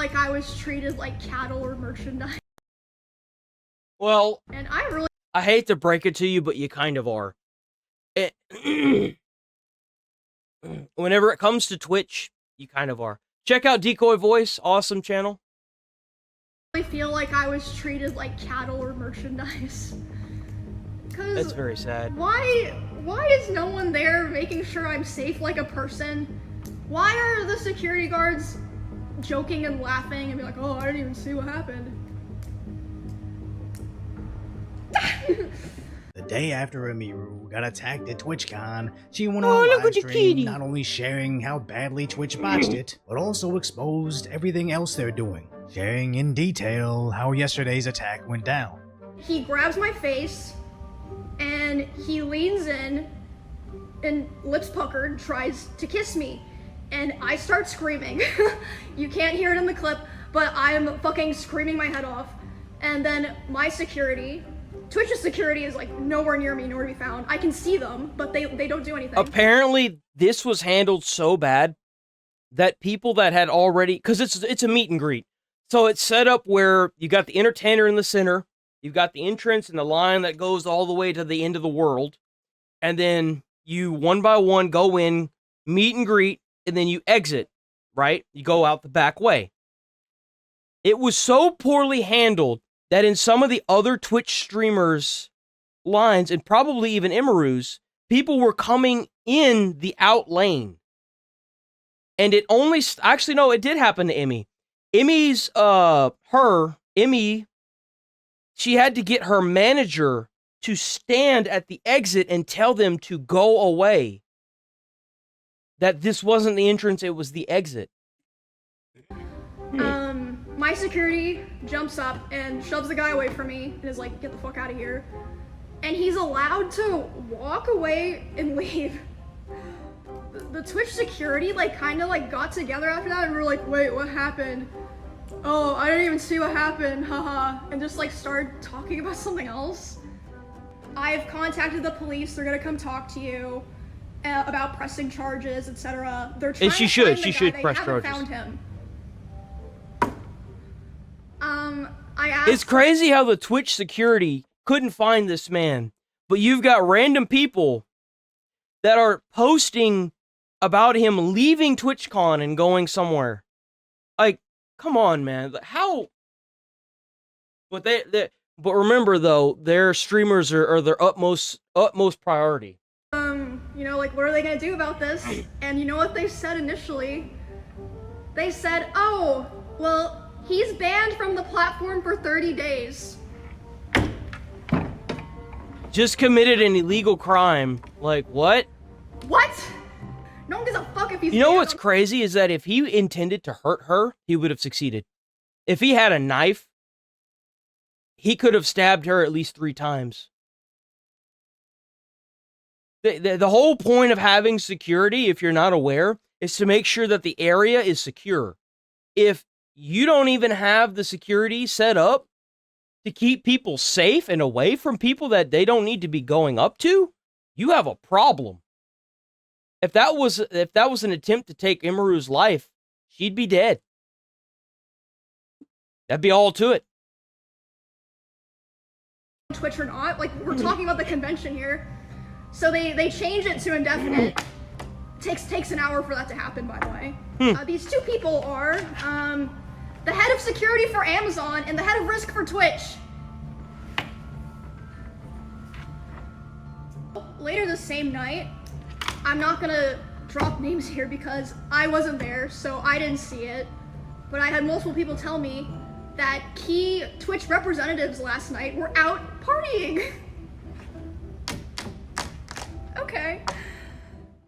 like I was treated like cattle or merchandise. Well, And I hate to break it to you, but you kind of are. Whenever it comes to Twitch, you kind of are. Check out Decoy Voice, awesome channel. really feel like I was treated like cattle or merchandise. That's very sad. Why is no one there making sure I'm safe like a person? Why are the security guards joking and laughing and be like, oh, I didn't even see what happened? The day after Emiru got attacked at TwitchCon, she went on a live stream not only sharing how badly Twitch botched it, but also exposed everything else they're doing, sharing in detail how yesterday's attack went down. He grabs my face, and he leans in, and lips puckered, tries to kiss me. And I start screaming. You can't hear it in the clip, but I'm fucking screaming my head off. And then my security, Twitch's security, is like nowhere near me, nowhere to be found. I can see them, but they don't do anything. Apparently, this was handled so bad that people that had already, because it's a meet and greet, so it's set up where you got the entertainer in the center, you've got the entrance and the line that goes all the way to the end of the world, and then you one by one go in, meet and greet, and then you exit, right? You go out the back way. It was so poorly handled that in some of the other Twitch streamers' lines, and probably even Emiru's, people were coming in the out lane. And it only, actually, no, it did happen to Emmy. Emmy's, Emmy, she had to get her manager to stand at the exit and tell them to go away. That this wasn't the entrance, it was the exit. My security jumps up and shoves the guy away from me and is like, get the fuck out of here. And he's allowed to walk away and leave. The Twitch security kind of got together after that and we were like, wait, what happened? Oh, I didn't even see what happened, haha. And just started talking about something else. I've contacted the police, they're gonna come talk to you about pressing charges, etc. They're trying and she to find should, the she guy. should press they charges. haven't found him. It's crazy how the Twitch security couldn't find this man, but you've got random people that are posting about him leaving TwitchCon and going somewhere. Like, come on, man. How? But but remember though, their streamers are their utmost priority. What are they gonna do about this? And you know what they said initially? They said, oh, well, he's banned from the platform for 30 days. Just committed an illegal crime. Like, what? What? No one gives a fuck if he's You know what's crazy is that if he intended to hurt her, he would have succeeded. If he had a knife, he could have stabbed her at least 3 times. The whole point of having security, if you're not aware, is to make sure that the area is secure. If you don't even have the security set up to keep people safe and away from people that they don't need to be going up to, you have a problem. If that was an attempt to take Emiru's life, she'd be dead. That'd be all to it. Twitch or not, we're talking about the convention here. So they changed it to indefinite. Takes an hour for that to happen, by the way. These 2 people are the head of security for Amazon and the head of risk for Twitch. Later the same night, I'm not gonna drop names here because I wasn't there, so I didn't see it. But I had multiple people tell me that key Twitch representatives last night were out partying. Okay.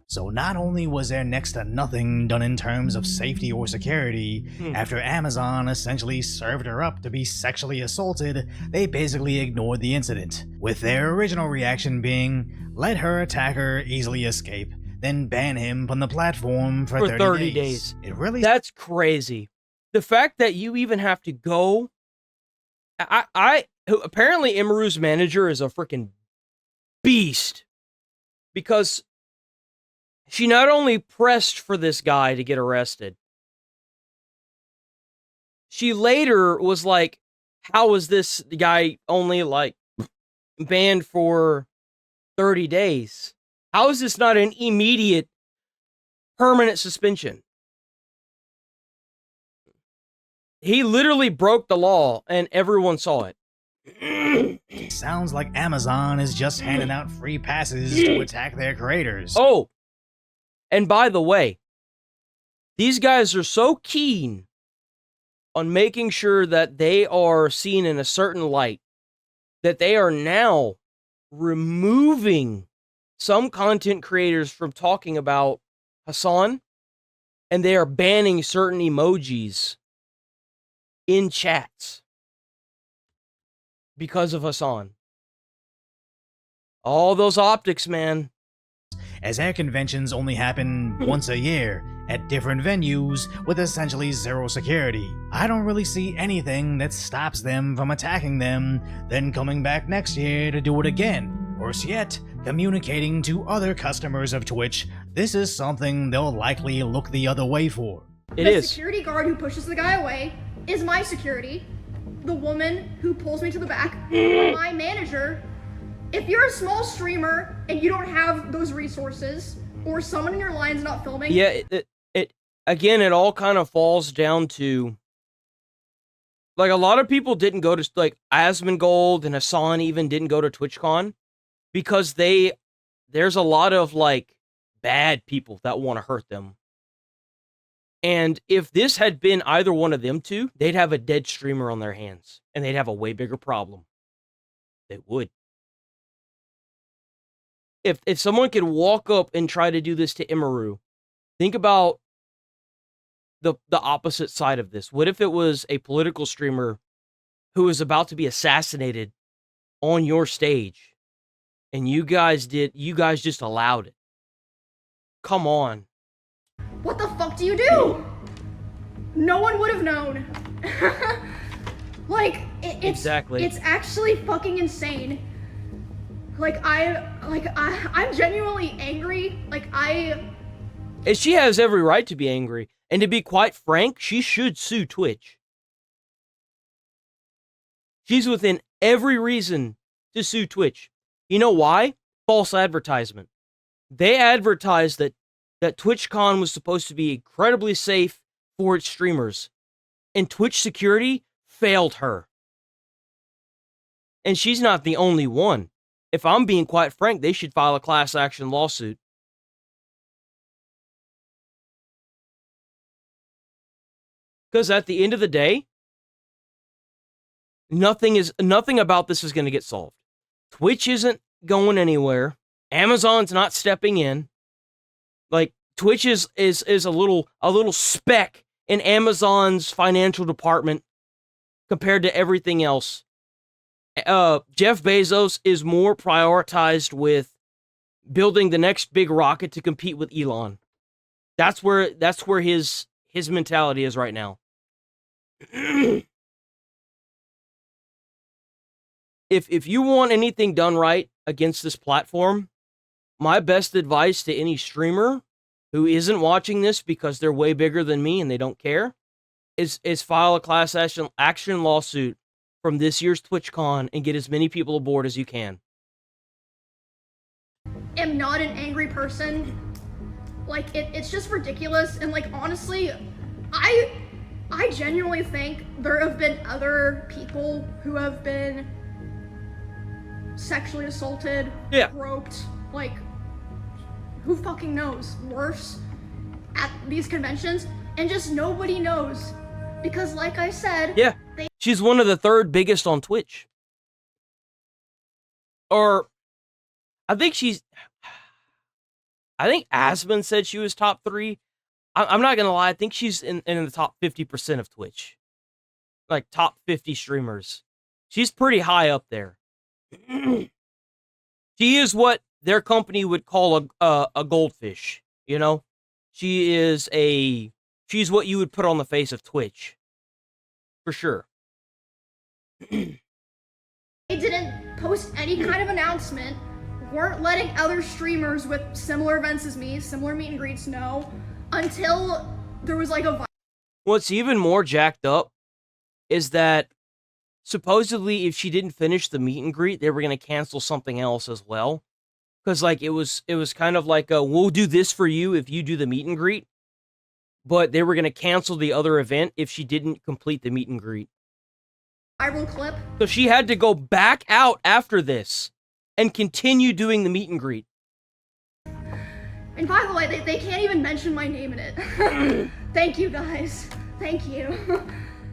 So not only was there next to nothing done in terms of safety or security, after Amazon essentially served her up to be sexually assaulted, they basically ignored the incident, with their original reaction being, let her attacker easily escape, then ban him from the platform for 30 days. It really— That's crazy. The fact that you even have to go... apparently Emiru's manager is a freaking beast. Because she not only pressed for this guy to get arrested, she later was like, how is this guy only like banned for 30 days? How is this not an immediate permanent suspension? He literally broke the law and everyone saw it. Sounds like Amazon is just handing out free passes to attack their creators. Oh, and by the way, these guys are so keen on making sure that they are seen in a certain light that they are now removing some content creators from talking about Hassan, and they are banning certain emojis in chats because of Hassan. All those optics, man. As their conventions only happen once a year at different venues with essentially zero security, I don't really see anything that stops them from attacking them, then coming back next year to do it again. Worse yet, communicating to other customers of Twitch, this is something they'll likely look the other way for. The security guard who pushes the guy away is my security. The woman who pulls me to the back, my manager. If you're a small streamer and you don't have those resources, or someone in your line's not filming... Yeah, it all kind of falls down to... Like, a lot of people didn't go to... Like, Asmongold and Hassan even didn't go to TwitchCon because there's a lot of, like, bad people that want to hurt them. And if this had been either one of them two, they'd have a dead streamer on their hands. And they'd have a way bigger problem. They would. If someone could walk up and try to do this to Emiru, think about the opposite side of this. What if it was a political streamer who was about to be assassinated on your stage, and you guys just allowed it? Come on. What the fuck do you do? No one would have known. Like, Exactly. It's actually fucking insane. I'm genuinely angry. And she has every right to be angry. And to be quite frank, she should sue Twitch. She's within every reason to sue Twitch. You know why? False advertisement. They advertised that TwitchCon was supposed to be incredibly safe for its streamers. And Twitch security failed her. And she's not the only one. If I'm being quite frank, they should file a class action lawsuit. Because at the end of the day, nothing about this is going to get solved. Twitch isn't going anywhere. Amazon's not stepping in. Like, Twitch is a little speck in Amazon's financial department compared to everything else. Jeff Bezos is more prioritized with building the next big rocket to compete with Elon. That's where his mentality is right now. If you want anything done right against this platform, my best advice to any streamer who isn't watching this because they're way bigger than me and they don't care is file a class action lawsuit from this year's TwitchCon and get as many people aboard as you can. Am not an angry person. Like, it's just ridiculous. And, like, honestly, I genuinely think there have been other people who have been sexually assaulted, groped, like, who fucking knows, worse, at these conventions, and just nobody knows. Because, like I said, she's one of the third biggest on Twitch. Or, I think Asmon said she was top 3. I'm not gonna lie, I think she's in the top 50% of Twitch. Like, top 50 streamers. She's pretty high up there. She is what their company would call a goldfish, you know? She's what you would put on the face of Twitch. For sure. They didn't post any kind of announcement, weren't letting other streamers with similar events as me, similar meet and greets know, until there was like a... What's even more jacked up is that supposedly if she didn't finish the meet and greet, they were going to cancel something else as well. Because like it was kind of like we'll do this for you if you do the meet and greet, but they were going to cancel the other event if she didn't complete the meet and greet. Viral clip. So she had to go back out after this and continue doing the meet and greet. And by the way, they can't even mention my name in it. Thank you, guys. Thank you.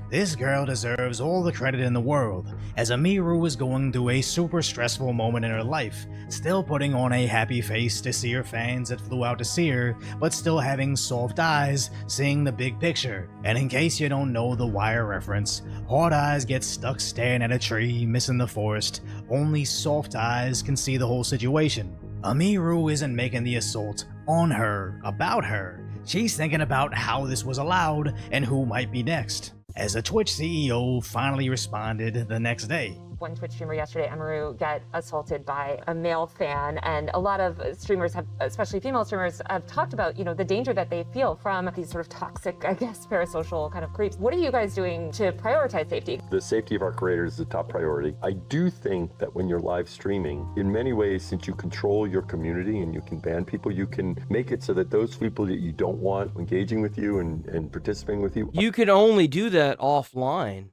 This girl deserves all the credit in the world, as Emiru was going through a super stressful moment in her life, still putting on a happy face to see her fans that flew out to see her, but still having soft eyes, seeing the big picture. And in case you don't know the Wire reference, hard eyes get stuck staring at a tree, missing the forest. Only soft eyes can see the whole situation. Emiru isn't making the assault on her, about her. She's thinking about how this was allowed and who might be next. As the Twitch CEO finally responded the next day. One Twitch streamer yesterday, Emiru, got assaulted by a male fan, and a lot of streamers have, especially female streamers, have talked about, the danger that they feel from these sort of toxic, I guess, parasocial kind of creeps. What are you guys doing to prioritize safety? The safety of our creators is the top priority. I do think that when you're live streaming, in many ways, since you control your community and you can ban people, you can make it so that those people that you don't want engaging with you and participating with you. You can only do that offline.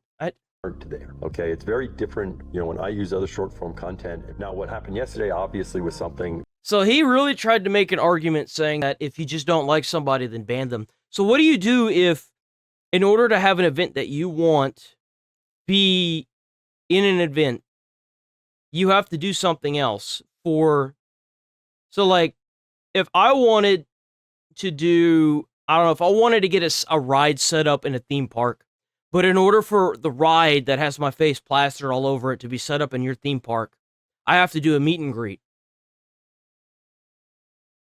To there. Okay, it's very different, when I use other short form content. Now, what happened yesterday obviously was something. So he really tried to make an argument saying that if you just don't like somebody, then ban them. So what do you do if, in order to have an event that you want be in an event, you have to do something else for, so like, if I wanted to do, I don't know, if I wanted to get a ride set up in a theme park, but in order for the ride that has my face plastered all over it to be set up in your theme park, I have to do a meet and greet.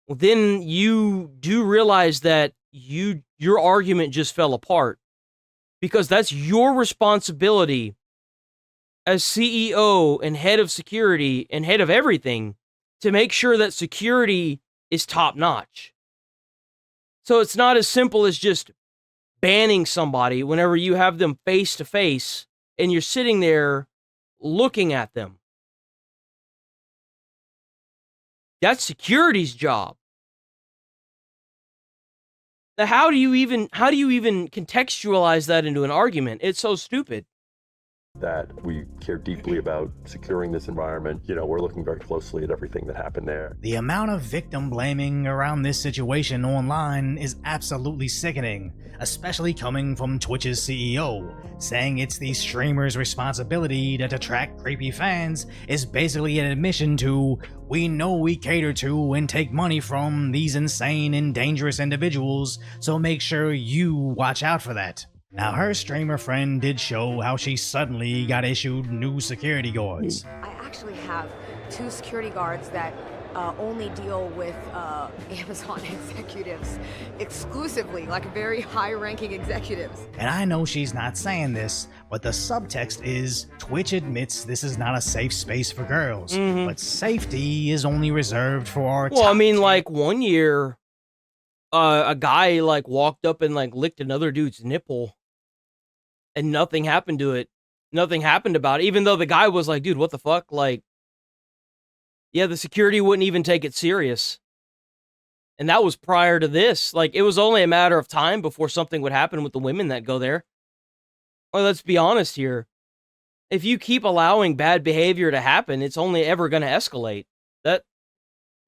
Well, then you do realize that your argument just fell apart, because that's your responsibility as CEO and head of security and head of everything to make sure that security is top notch. So it's not as simple as just banning somebody whenever you have them face to face and you're sitting there looking at them. That's security's job. Now, how do you even contextualize that into an argument? It's so stupid. That we care deeply about securing this environment. We're looking very closely at everything that happened there. The amount of victim blaming around this situation online is absolutely sickening, especially coming from Twitch's CEO. Saying it's the streamer's responsibility to attract creepy fans is basically an admission to, we know we cater to and take money from these insane and dangerous individuals, so make sure you watch out for that. Now, her streamer friend did show how she suddenly got issued new security guards. I actually have 2 security guards that only deal with Amazon executives exclusively, like very high-ranking executives. And I know she's not saying this, but the subtext is Twitch admits this is not a safe space for girls, but safety is only reserved for our Well, I mean, like, one year, a guy, like, walked up and, like, licked another dude's nipple, and nothing happened to it. Nothing happened about it, even though the guy was like, dude, what the fuck? Like, yeah, the security wouldn't even take it serious. And that was prior to this. Like, it was only a matter of time before something would happen with the women that go there. Well, let's be honest here. If you keep allowing bad behavior to happen, it's only ever going to escalate.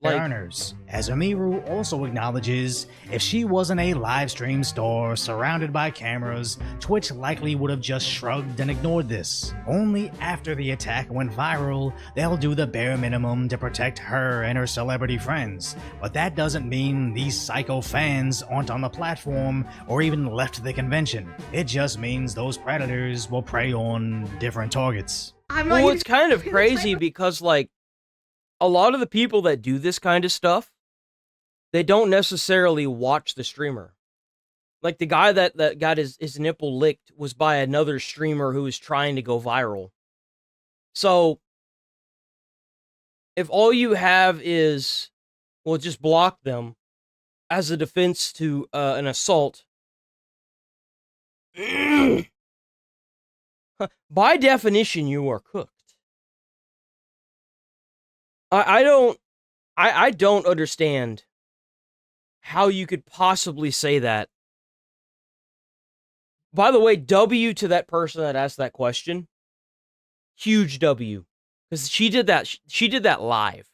Earners. As Emiru also acknowledges, if she wasn't a live stream star surrounded by cameras, Twitch likely would have just shrugged and ignored this. Only after the attack went viral, they'll do the bare minimum to protect her and her celebrity friends. But that doesn't mean these psycho fans aren't on the platform or even left the convention. It just means those predators will prey on different targets. Well, it's kind of crazy because, like, a lot of the people that do this kind of stuff, they don't necessarily watch the streamer. Like, the guy that got his nipple licked was by another streamer who was trying to go viral. So, if all you have is, well, just block them as a defense to an assault, By definition, you are cooked. I don't understand how you could possibly say that. By the way, W to that person that asked that question. Huge W. Because she did that. She did that live.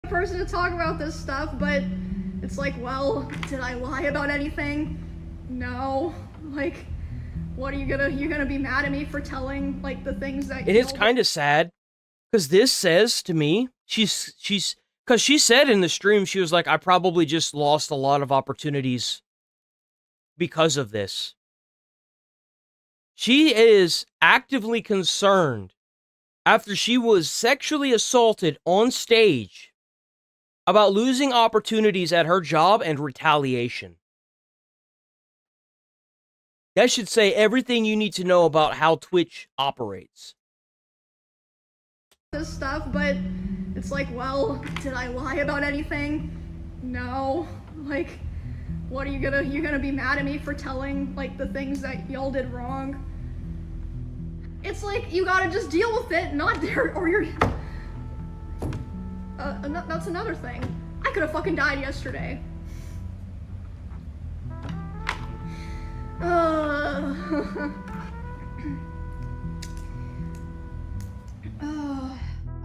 Person to talk about this stuff, but it's like, well, did I lie about anything? No. Like, what are you're gonna be mad at me for telling like the things that? And it's kind of sad because this says to me, she's because she said in the stream, she was like, I probably just lost a lot of opportunities because of this. She is actively concerned after she was sexually assaulted on stage about losing opportunities at her job and retaliation. That should say everything you need to know about how Twitch operates. This stuff, but it's like, well, did I lie about anything? No. Like, what are you're gonna be mad at me for telling like the things that y'all did wrong? It's like you gotta just deal with it, not there, or you're. That's another thing. I could have fucking died yesterday.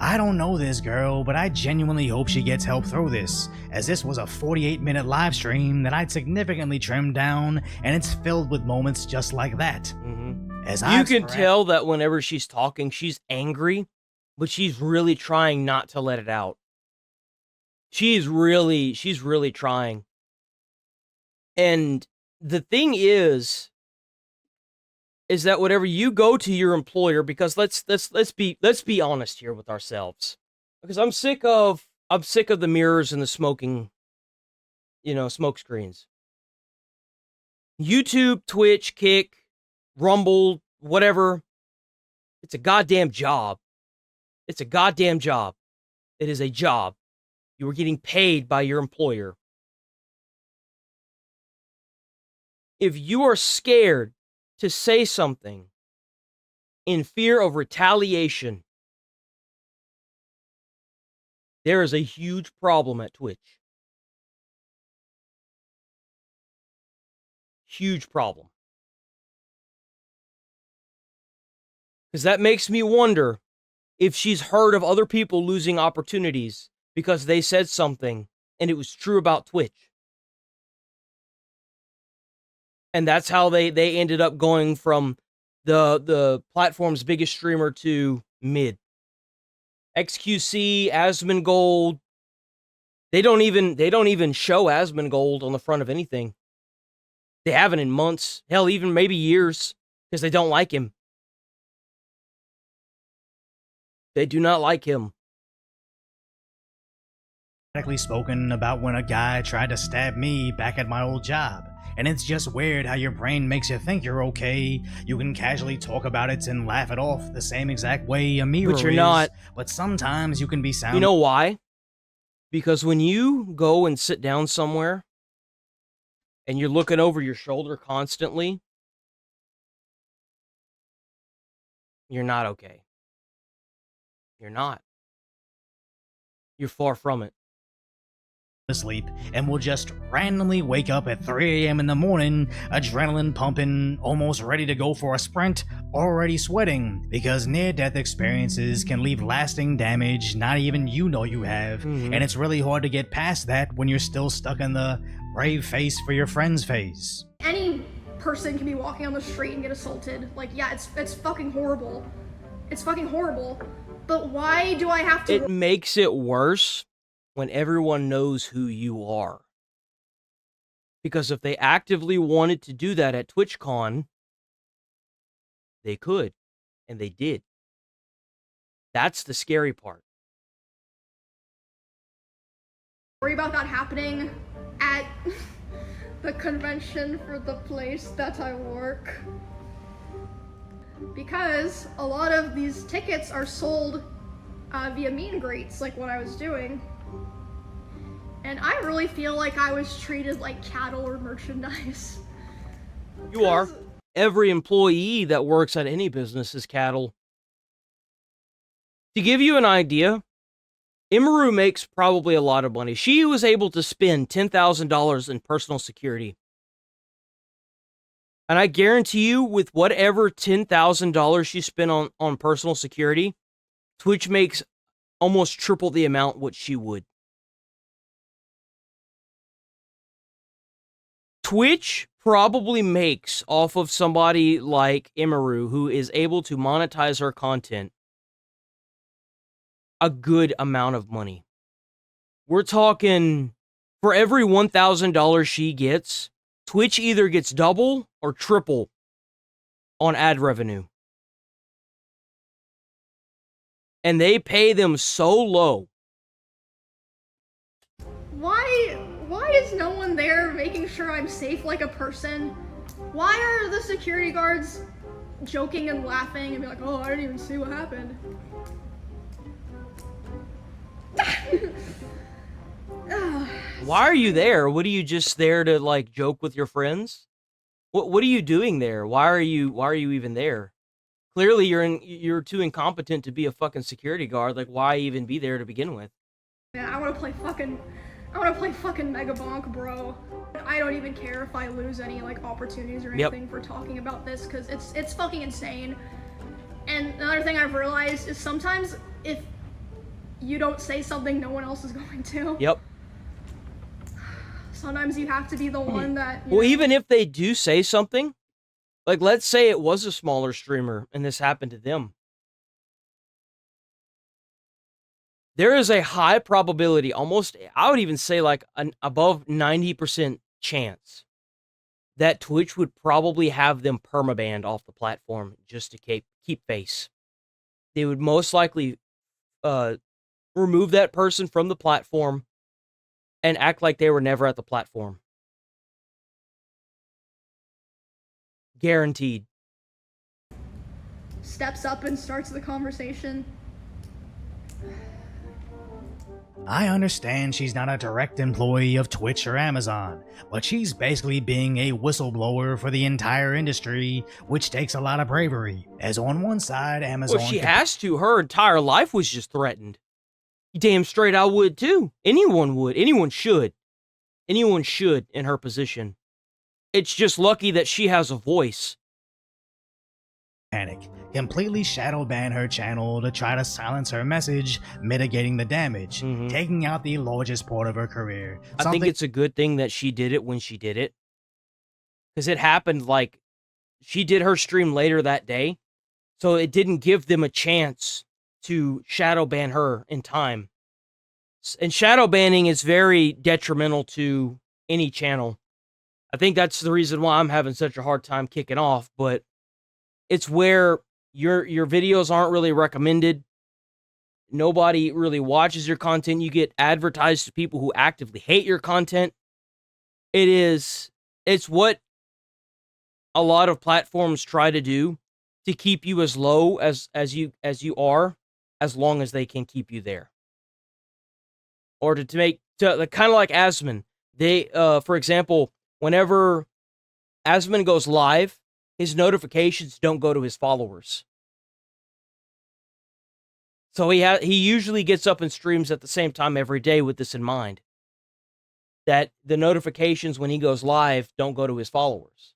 I don't know this girl, but I genuinely hope she gets help through this, as this was a 48-minute live stream that I'd significantly trimmed down, and it's filled with moments just like that. As you can tell that whenever she's talking, she's angry, but she's really trying not to let it out. She's really trying. And the thing is that whenever you go to your employer, because let's be honest here with ourselves, because I'm sick of the mirrors and the smoking, smoke screens. YouTube, Twitch, Kick, Rumble, whatever. It's a goddamn job. It's a goddamn job. It is a job. You are getting paid by your employer. If you are scared to say something in fear of retaliation, there is a huge problem at Twitch. Huge problem. Because that makes me wonder if she's heard of other people losing opportunities because they said something and it was true about Twitch. And that's how they ended up going from the platform's biggest streamer to mid. XQC, Asmongold. They don't even show Asmongold on the front of anything. They haven't in months. Hell, even maybe years. Because they don't like him. They do not like him. Spoken about when a guy tried to stab me back at my old job. And it's just weird how your brain makes you think you're okay. You can casually talk about it and laugh it off the same exact way Emiru But you're is, not. But sometimes you can be sound. You know why? Because when you go and sit down somewhere and you're looking over your shoulder constantly, you're not okay. You're not. You're far from it. Sleep and will just randomly wake up at 3 a.m. in the morning, adrenaline pumping, almost ready to go for a sprint, already sweating, because near-death experiences can leave lasting damage not even you know you have, and it's really hard to get past that when you're still stuck in the brave face for your friends phase. Any person can be walking on the street and get assaulted. Like, yeah, it's fucking horrible. It's fucking horrible. But why do I have to? It makes it worse when everyone knows who you are. Because if they actively wanted to do that at TwitchCon, they could. And they did. That's the scary part. Worry about that happening at the convention for the place that I work. Because a lot of these tickets are sold via meet and greets, like what I was doing. And I really feel like I was treated like cattle or merchandise. You are. every employee that works at any business is cattle. To give you an idea, Emiru makes probably a lot of money. She was able to spend $10,000 in personal security. And I guarantee you, with whatever $10,000 she spent on personal security, Twitch makes almost triple the amount what she would. Twitch probably makes off of somebody like Emiru, who is able to monetize her content, a good amount of money. We're talking, for every $1,000 she gets, Twitch either gets double or triple on ad revenue. And they pay them so low. Why is no one there making sure I'm safe like a person? Why are the security guards joking and laughing and be like, oh, I didn't even see what happened? Why are you there? What are you just there to like joke with your friends? What are you doing there? Why are you even there? Clearly you're too incompetent to be a fucking security guard. Like, why even be there to begin with? Yeah, I wanna play fucking Mega Bonk, bro. I don't even care if I lose any like opportunities or anything for talking about this, because it's fucking insane. And another thing I've realized is sometimes if you don't say something, no one else is going to. Yep. Sometimes you have to be the one that... Well, even if they do say something, like let's say it was a smaller streamer and this happened to them. There is a high probability, almost, I would even say like an above 90% chance that Twitch would probably have them permabanned off the platform just to keep face. They would most likely remove that person from the platform and act like they were never at the platform. Guaranteed. steps up and starts the conversation. I understand she's not a direct employee of Twitch or Amazon, but she's basically being a whistleblower for the entire industry, which takes a lot of bravery. As on one side, Amazon... Well, she has to. Her entire life was just threatened. Damn straight I would too. Anyone would. Anyone should. Anyone should in her position. It's just lucky that she has a voice. Panic. Completely shadow ban her channel to try to silence her message, mitigating the damage, taking out the largest part of her career. I think it's a good thing that she did it when she did it. Because it happened like, she did her stream later that day, so it didn't give them a chance to shadow ban her in time. And shadow banning is very detrimental to any channel. I think that's the reason why I'm having such a hard time kicking off, but it's where your videos aren't really recommended. Nobody really watches your content. You get advertised to people who actively hate your content. It's what a lot of platforms try to do to keep you as low as you are, as long as they can keep you there. Or to kind of like Asmon. They, for example, whenever Asmon goes live, his notifications don't go to his followers. So he usually gets up and streams at the same time every day with this in mind. That the notifications when he goes live don't go to his followers.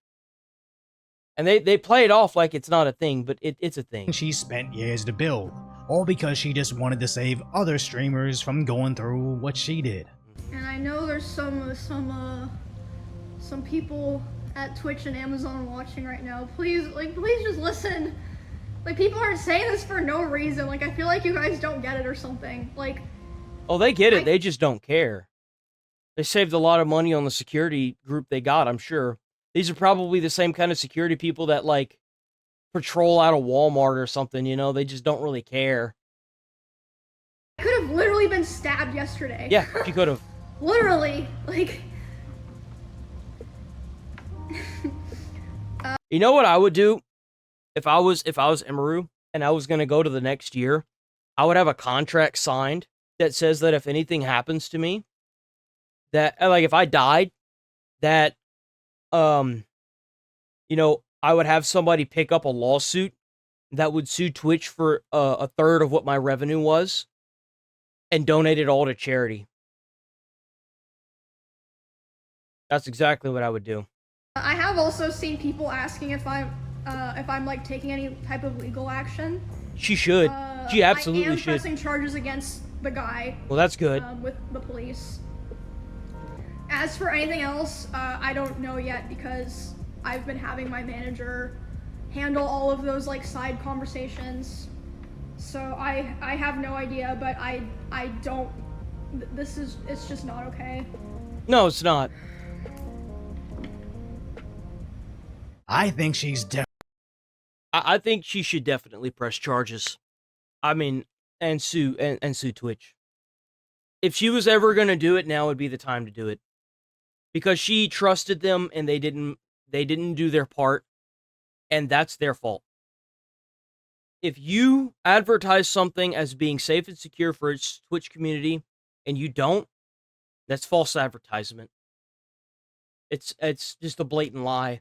And they play it off like it's not a thing, but it's a thing. She spent years to build, all because she just wanted to save other streamers from going through what she did. And I know there's some people at Twitch and Amazon watching right now. Please just listen. Like, people aren't saying this for no reason. Like, I feel like you guys don't get it or something. Like, oh, they get it. They just don't care. They saved a lot of money on the security group they got, I'm sure. These are probably the same kind of security people that, like, patrol out of Walmart or something, you know? They just don't really care. I could have literally been stabbed yesterday. Yeah, you could have. Literally. Like... You know what I would do? If I was Emiru and I was going to go to the next year, I would have a contract signed that says that if anything happens to me, that, like, if I died, that, you know, I would have somebody pick up a lawsuit that would sue Twitch for a third of what my revenue was and donate it all to charity. That's exactly what I would do. I have also seen people asking if I'm like taking any type of legal action. She should. She absolutely I am should. pressing charges against the guy. Well, that's good. With the police. As for anything else, I don't know yet because I've been having my manager handle all of those like side conversations. So I have no idea, but I don't. It's just not okay. No, it's not. I think she's I think she should definitely press charges. I mean, and sue Twitch. If she was ever gonna do it, now would be the time to do it. Because she trusted them and they didn't do their part, and that's their fault. If you advertise something as being safe and secure for its Twitch community and you don't, that's false advertisement. It's just a blatant lie.